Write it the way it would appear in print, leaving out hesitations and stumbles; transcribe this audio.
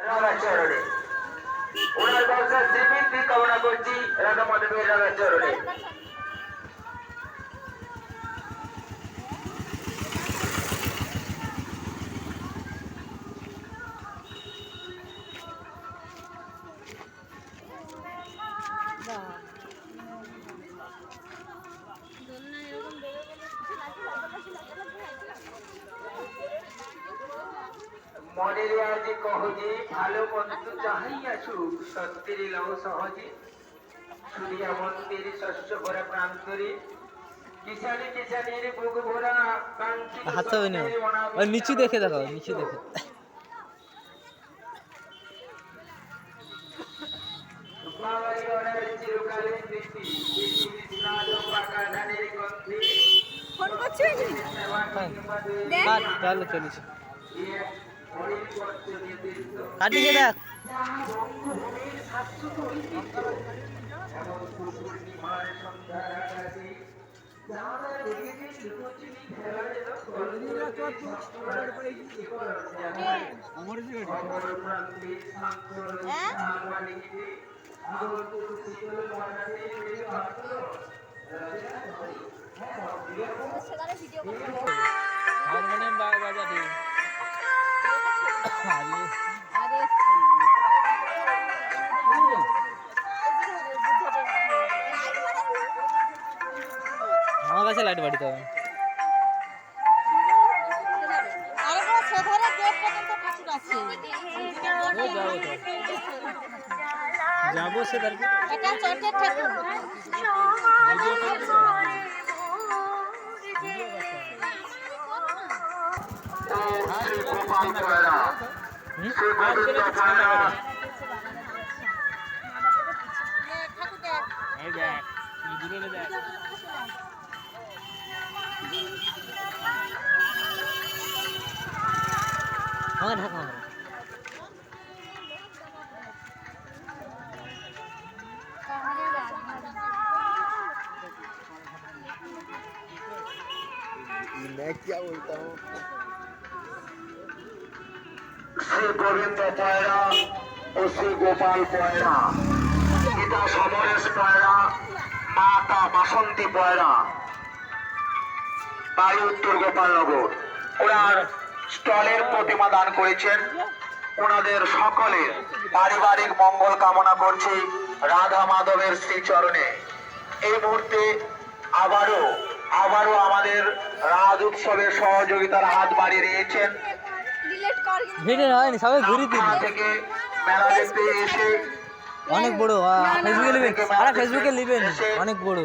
রাধাচরণে ওনার ব্যবসার শ্রীবৃদ্ধি কামনা করছি রাধা মাধবের রাধাচরণে। মনের আজ কহজে ভালো মন্দ চাহাইয়া সুখ সত্যের লহ সহজে সুরিয়া মন্দির শস্য ভরা প্রান্তরে কিষানি কিষানির বুক ভরা কাঙ্ক্ষিত ওই নিচু দেখে দেখো, নিচু দেখে বাঙালি অনার চিরকালের স্মৃতি কৃষ্ণাদ পাকা ধানের গন্ধে ফোন করছিস? তাহলে চলিস কাটিয়ে দেখ। হারমোনিয়াম বাজাবি আমার কাছে লাইট বাড়িতে হবে। যাবো সে আমার ঢাকা मैं क्या बोलता हूँ শ্রী গোবিন্দ পয়রা ও শ্রী গোপাল পয়রা, পিতা সমরেশ পয়রা, মাতা বাসন্তী পয়রা, বাড়ি উত্তর গোপালনগর। ওনার স্টলের প্রতিমা দান করেছেন। ওনাদের সকলের পারিবারিক মঙ্গল কামনা করছি রাধা মাধবের শ্রীচরণে। এই মুহূর্তে আবারও আমাদের রাজ উৎসবের সহযোগিতার হাত বাড়িয়ে দিয়েছেন। ভিডিও হয়নি, সবাই ঘুরি থেকে মেলা দেখতে এসে অনেক বড় ফেসবুকে নেবেন, ফেসবুকে নেবেন অনেক বড়।